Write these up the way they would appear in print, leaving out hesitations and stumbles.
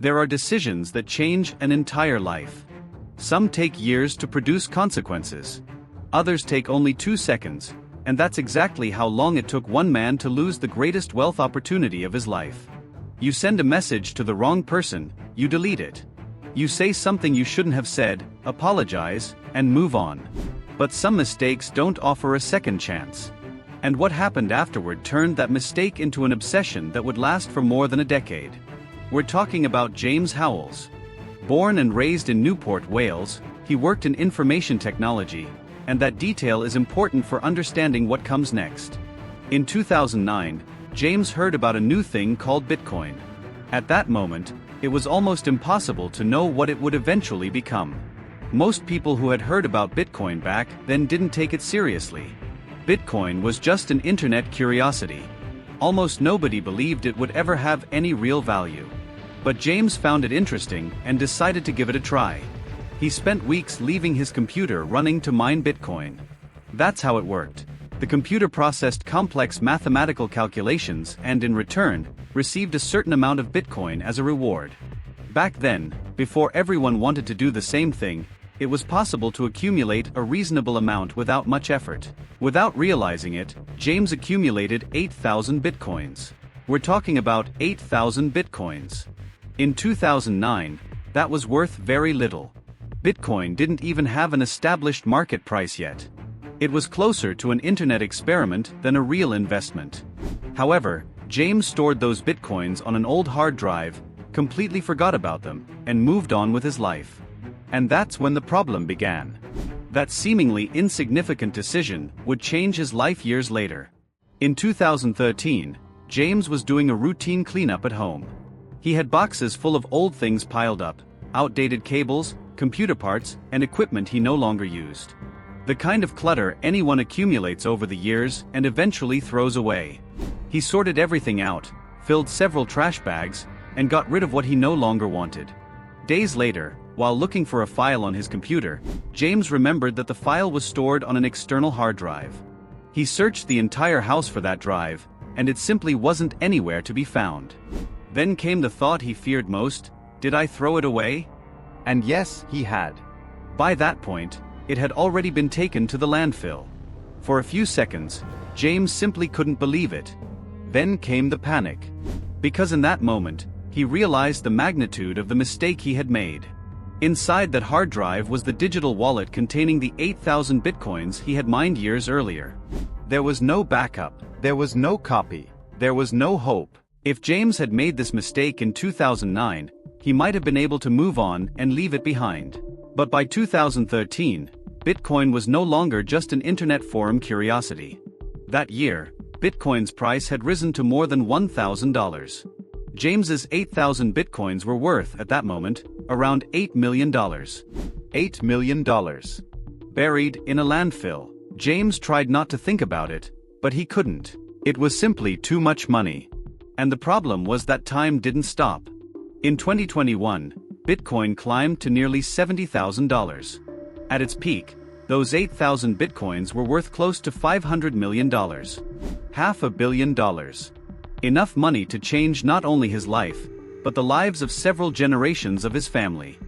There are decisions that change an entire life. Some take years to produce consequences. Others take only 2 seconds, and that's exactly how long it took one man to lose the greatest wealth opportunity of his life. You send a message to the wrong person, you delete it. You say something you shouldn't have said, apologize, and move on. But some mistakes don't offer a second chance. And what happened afterward turned that mistake into an obsession that would last for more than a decade. We're talking about James Howells. Born and raised in Newport, Wales, he worked in information technology, and that detail is important for understanding what comes next. In 2009, James heard about a new thing called Bitcoin. At that moment, it was almost impossible to know what it would eventually become. Most people who had heard about Bitcoin back then didn't take it seriously. Bitcoin was just an internet curiosity. Almost nobody believed it would ever have any real value. But James found it interesting and decided to give it a try. He spent weeks leaving his computer running to mine Bitcoin. That's how it worked. The computer processed complex mathematical calculations and in return, received a certain amount of Bitcoin as a reward. Back then, before everyone wanted to do the same thing, it was possible to accumulate a reasonable amount without much effort. Without realizing it, James accumulated 8,000 Bitcoins. We're talking about 8,000 Bitcoins. In 2009, that was worth very little. Bitcoin didn't even have an established market price yet. It was closer to an internet experiment than a real investment. However, James stored those Bitcoins on an old hard drive, completely forgot about them, and moved on with his life. And that's when the problem began. That seemingly insignificant decision would change his life years later. In 2013, James was doing a routine cleanup at home. He had boxes full of old things piled up, outdated cables, computer parts, and equipment he no longer used. The kind of clutter anyone accumulates over the years and eventually throws away. He sorted everything out, filled several trash bags, and got rid of what he no longer wanted. Days later, while looking for a file on his computer, James remembered that the file was stored on an external hard drive. He searched the entire house for that drive, and it simply wasn't anywhere to be found. Then came the thought he feared most: did I throw it away? And yes, he had. By that point, it had already been taken to the landfill. For a few seconds, James simply couldn't believe it. Then came the panic. Because in that moment, he realized the magnitude of the mistake he had made. Inside that hard drive was the digital wallet containing the 8,000 Bitcoins he had mined years earlier. There was no backup. There was no copy. There was no hope. If James had made this mistake in 2009, he might have been able to move on and leave it behind. But by 2013, Bitcoin was no longer just an internet forum curiosity. That year, Bitcoin's price had risen to more than $1,000. James's 8,000 Bitcoins were worth, at that moment, around $8 million. $8 million. Buried in a landfill. James tried not to think about it, but he couldn't. It was simply too much money. And the problem was that time didn't stop. In 2021, Bitcoin climbed to nearly $70,000. At its peak, those 8,000 Bitcoins were worth close to $500 million. $500 million. Enough money to change not only his life, but the lives of several generations of his family.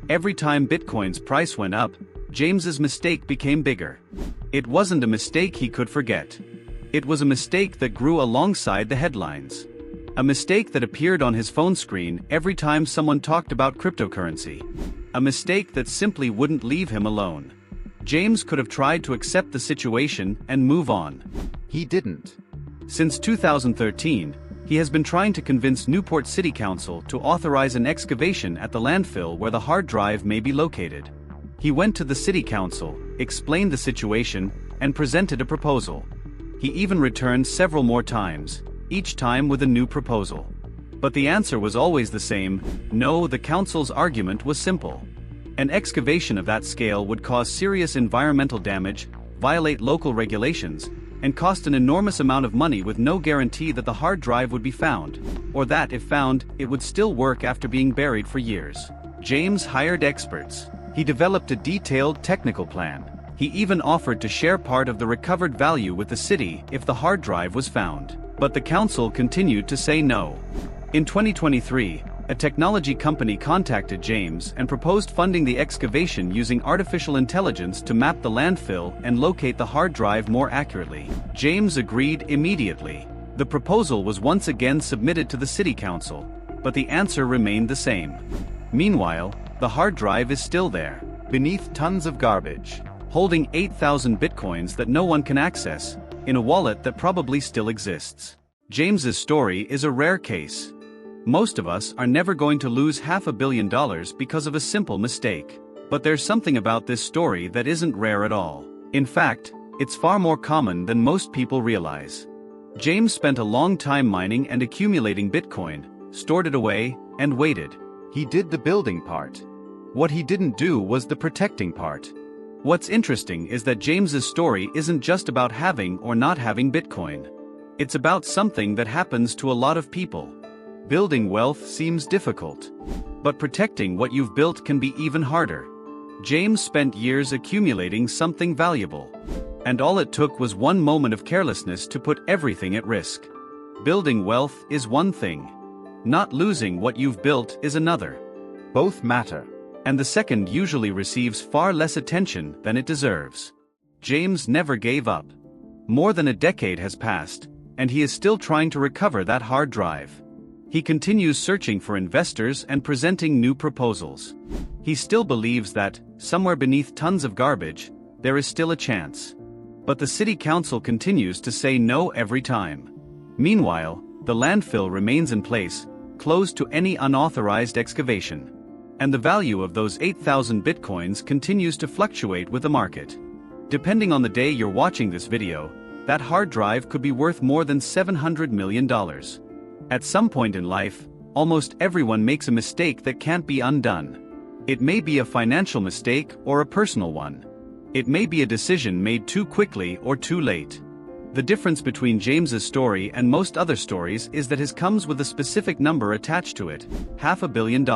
Every time Bitcoin's price went up, James's mistake became bigger. It wasn't a mistake he could forget. It was a mistake that grew alongside the headlines. A mistake that appeared on his phone screen every time someone talked about cryptocurrency. A mistake that simply wouldn't leave him alone. James could have tried to accept the situation and move on. He didn't. Since 2013, he has been trying to convince Newport City Council to authorize an excavation at the landfill where the hard drive may be located. He went to the city council, explained the situation, and presented a proposal. He even returned several more times, each time with a new proposal. But the answer was always the same: no. The council's argument was simple. An excavation of that scale would cause serious environmental damage, violate local regulations, and cost an enormous amount of money with no guarantee that the hard drive would be found, or that, if found, it would still work after being buried for years. James hired experts. He developed a detailed technical plan. He even offered to share part of the recovered value with the city if the hard drive was found. But the council continued to say no. In 2023, A technology company contacted James and proposed funding the excavation using artificial intelligence to map the landfill and locate the hard drive more accurately. James agreed immediately. The proposal was once again submitted to the city council, but the answer remained the same. Meanwhile, the hard drive is still there, beneath tons of garbage, holding 8,000 bitcoins that no one can access, in a wallet that probably still exists. James's story is a rare case. Most of us are never going to lose $500 million because of a simple mistake. But there's something about this story that isn't rare at all. In fact, it's far more common than most people realize. James spent a long time mining and accumulating Bitcoin, stored it away, and waited. He did the building part. What he didn't do was the protecting part. What's interesting is that James's story isn't just about having or not having Bitcoin. It's about something that happens to a lot of people. Building wealth seems difficult, but protecting what you've built can be even harder. James spent years accumulating something valuable, and all it took was one moment of carelessness to put everything at risk. Building wealth is one thing. Not losing what you've built is another. Both matter, and the second usually receives far less attention than it deserves. James never gave up. More than a decade has passed, and he is still trying to recover that hard drive. He continues searching for investors and presenting new proposals. He still believes that, somewhere beneath tons of garbage, there is still a chance. But the city council continues to say no every time. Meanwhile, the landfill remains in place, closed to any unauthorized excavation. And the value of those 8,000 bitcoins continues to fluctuate with the market. Depending on the day you're watching this video, that hard drive could be worth more than $700 million. At some point in life, almost everyone makes a mistake that can't be undone. It may be a financial mistake or a personal one. It may be a decision made too quickly or too late. The difference between James's story and most other stories is that his comes with a specific number attached to it, $500 million.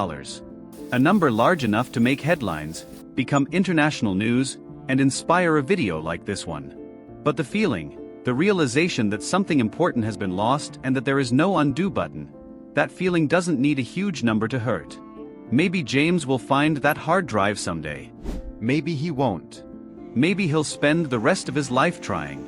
A number large enough to make headlines, become international news, and inspire a video like this one. But the feeling, the realization that something important has been lost and that there is no undo button, that feeling doesn't need a huge number to hurt. Maybe James will find that hard drive someday. Maybe he won't. Maybe he'll spend the rest of his life trying.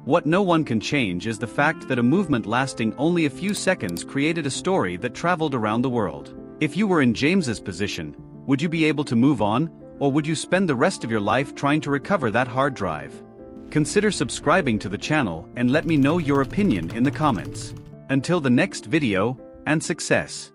What no one can change is the fact that a movement lasting only a few seconds created a story that traveled around the world. If you were in James's position, would you be able to move on, or would you spend the rest of your life trying to recover that hard drive? Consider subscribing to the channel and let me know your opinion in the comments. Until the next video, and success.